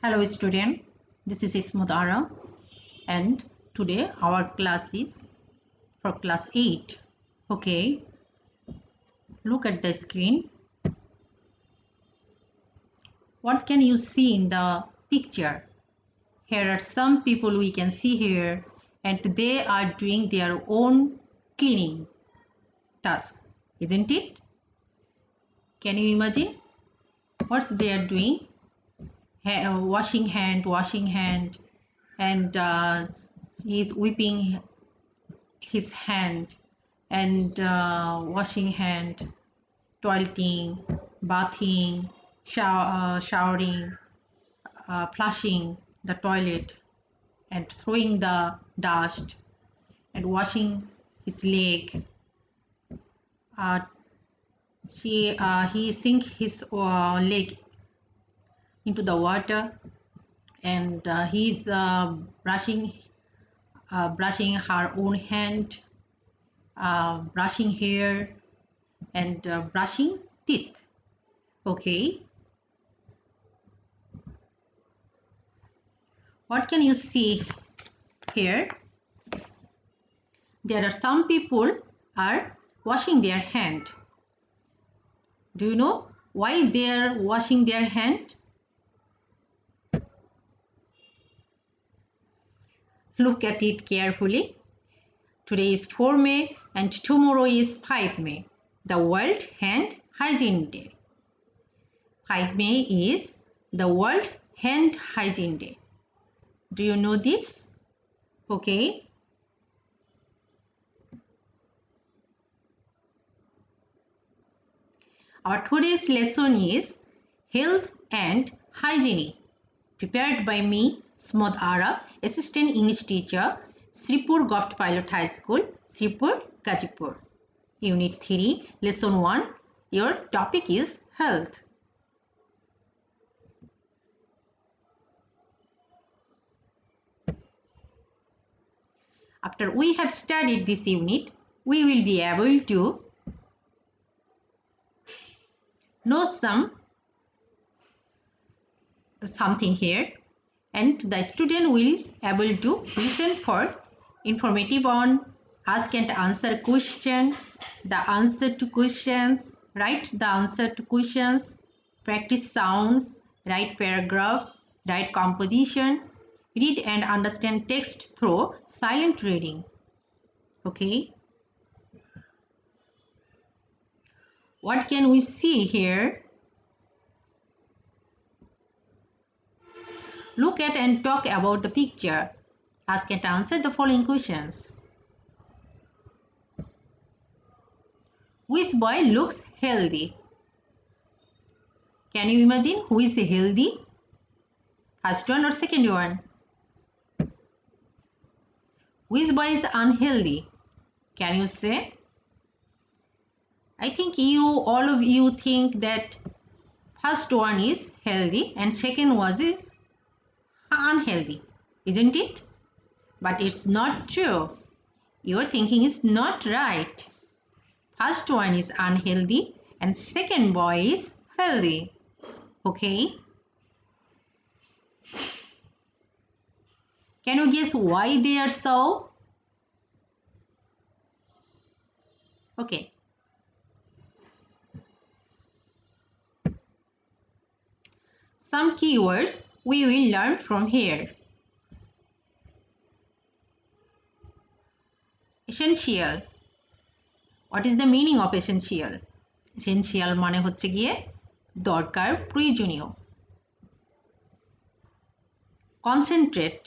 Hello student, this is Ismut Ara and today our class is for class 8. Okay, look at the screen. What can you see in the picture? Here are some people we can see here and they are doing their own cleaning task, isn't it? Can you imagine what they are doing? Washing hand and he's whipping his hand and washing hand, toileting, bathing, showering, flushing the toilet and throwing the dust and washing his leg. Uh, he sink his leg into the water and he's brushing her own hand, brushing hair and brushing teeth. Okay, what can you see here? There are some people are washing their hand. Do you know why they are washing their hand? Look at it carefully. Today is 4 May and tomorrow is 5 May, the World Hand Hygiene Day. 5 May is the World Hand Hygiene Day. Do you know this? Okay. Our today's lesson is Health and Hygiene, prepared by me, Smod Ara, Assistant English Teacher, Sripur Goft Pilot High School, Sripur, Gazipur. Unit 3, Lesson 1, your topic is Health. After we have studied this unit, we will be able to know something here and the student will able to listen for informative on ask and answer question, the answer to questions, write the answer to questions, practice sounds, write paragraph, write composition, read and understand text through silent reading. Okay, what can we see here? Look at and talk about the picture. Ask and answer the following questions. Which boy looks healthy? Can you imagine who is healthy? First one or second one? Which boy is unhealthy? Can you say? I think all of you think that first one is healthy and second one is unhealthy, isn't it? But it's not true. Your thinking is not right. First one is unhealthy and second boy is healthy. Okay? Can you guess why they are so? Okay. Some keywords we will learn from here. Essential. What is the meaning of essential? Essential মানে হচ্ছে গিয়ে দরকার, প্রয়োজনীয়। Concentrate.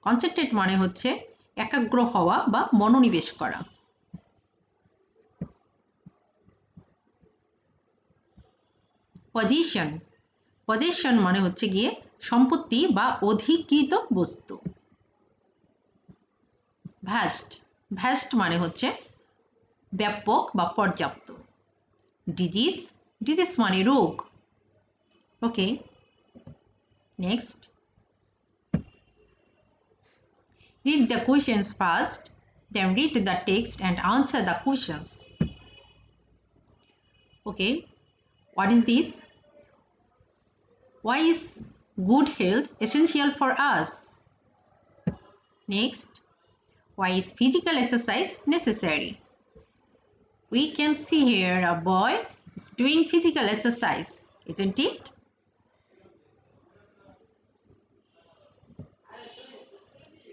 Concentrate মানে হচ্ছে একাগ্র হওয়া বা মনোনিবেশ করা। Possession. Possession মানে হচ্ছে গিয়ে সম্পত্তি বা অধিকৃত বস্তু। Vast. Vast মানে হচ্ছে ব্যাপক বা পর্যাপ্ত। Disease. Disease মানে রোগ। Okay. Next. Read the questions first, then read the text and answer the questions. Okay. What is this? Why is good health essential for us? Next, why is physical exercise necessary? We can see here a boy is doing physical exercise, isn't it?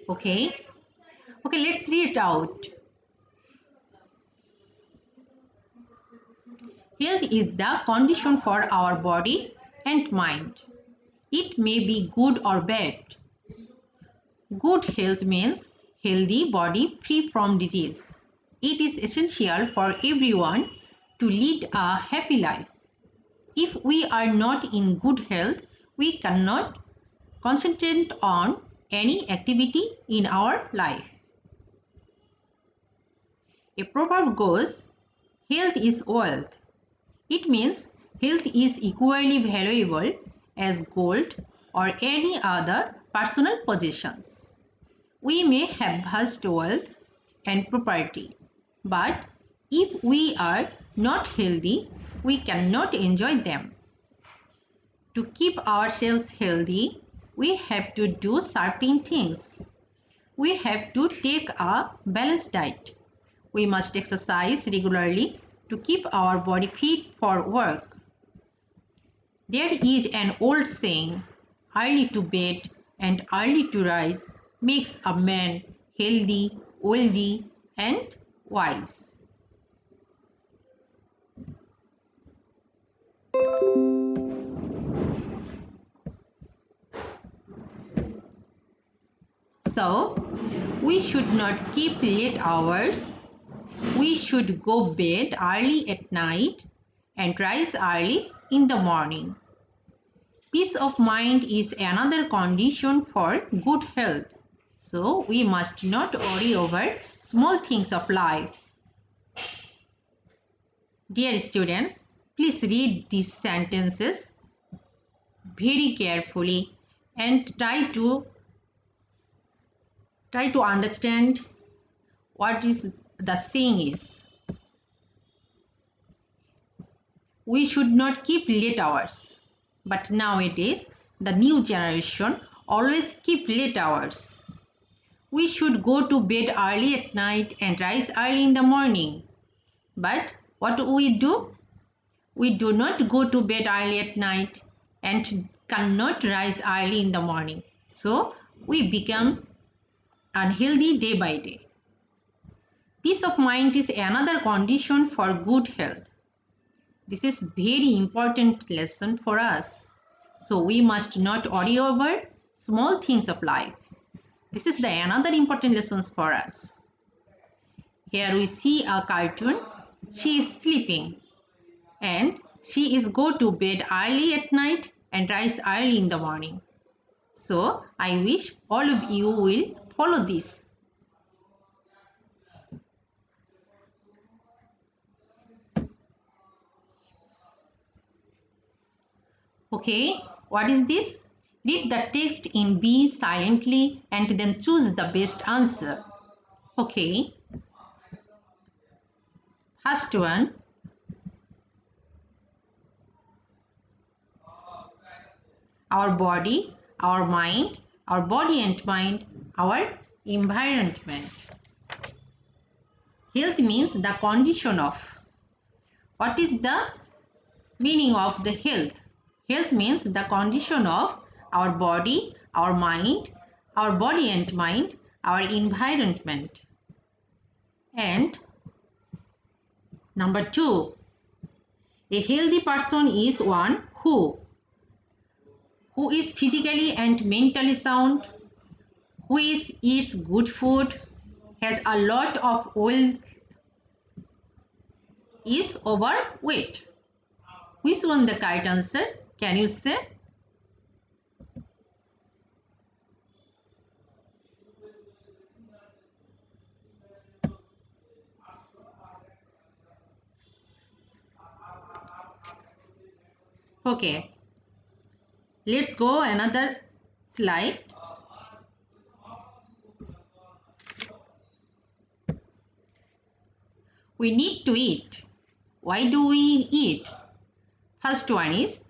Okay, let's read it out. Health is the condition for our body and mind. It may be good or bad. Good health means healthy body free from disease. It is essential for everyone to lead a happy life. If we are not in good health, we cannot concentrate on any activity in our life. A proverb goes, health is wealth. It means health is equally valuable as gold or any other personal possessions. We may have vast wealth and property, but if we are not healthy, we cannot enjoy them. To keep ourselves healthy, we have to do certain things. We have to take a balanced diet. We must exercise regularly to keep our body fit for work. There is an old saying, early to bed and early to rise makes a man healthy, wealthy, and wise. So, we should not keep late hours. We should go bed early at night and rise early in the morning. Peace of mind is another condition for good health. So, we must not worry over small things of life. Dear students, please read these sentences very carefully and try to understand what is the saying is. We should not keep late hours, but nowadays the new generation always keep late hours. We should go to bed early at night and rise early in the morning. But what do? We do not go to bed early at night and cannot rise early in the morning. So we become unhealthy day by day. Peace of mind is another condition for good health. This is very important lesson for us. So we must not worry over small things of life. This is the another important lessons for us. Here we see a cartoon. She is sleeping and she is go to bed early at night and rise early in the morning. So I wish all of you will follow this. Okay, what is this? Read the text in B silently and then choose the best answer. Okay, first one. Our body, our mind, our body and mind, our environment. Health means the condition of. What is the meaning of the health? Health means the condition of our body, our mind, our body and mind, our environment. And number 2, a healthy person is one who is physically and mentally sound, who eats good food, has a lot of wealth, is overweight. Which one the correct answer? Can you say? Okay. Let's go another slide. We need to eat. Why do we eat? First one is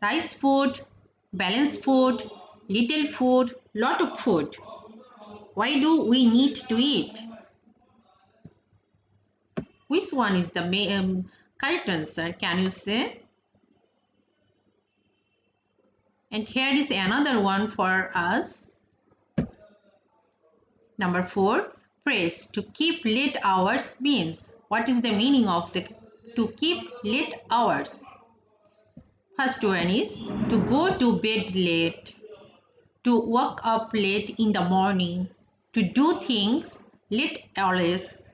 Rice food, balanced food, little food, lot of food. Why do we need to eat? Which one is the correct answer? Can you say? And here is another one for us. Number 4. Phrase to keep late hours means. What is the meaning of the to keep late hours? First one is to go to bed late, to wake up late in the morning, to do things late always,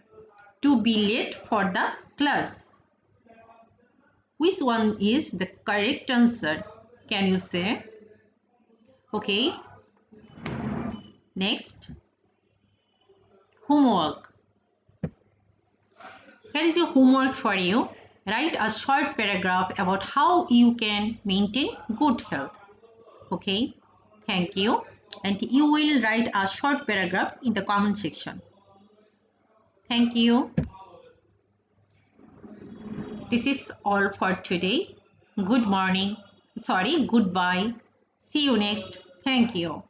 to be late for the class. Which one is the correct answer? Can you say? Okay. Next. Homework. Here is your homework for you. Write a short paragraph about how you can maintain good health. Okay. Thank you. And you will write a short paragraph in the comment section. Thank you. This is all for today. Good morning. Sorry, goodbye. See you next. Thank you.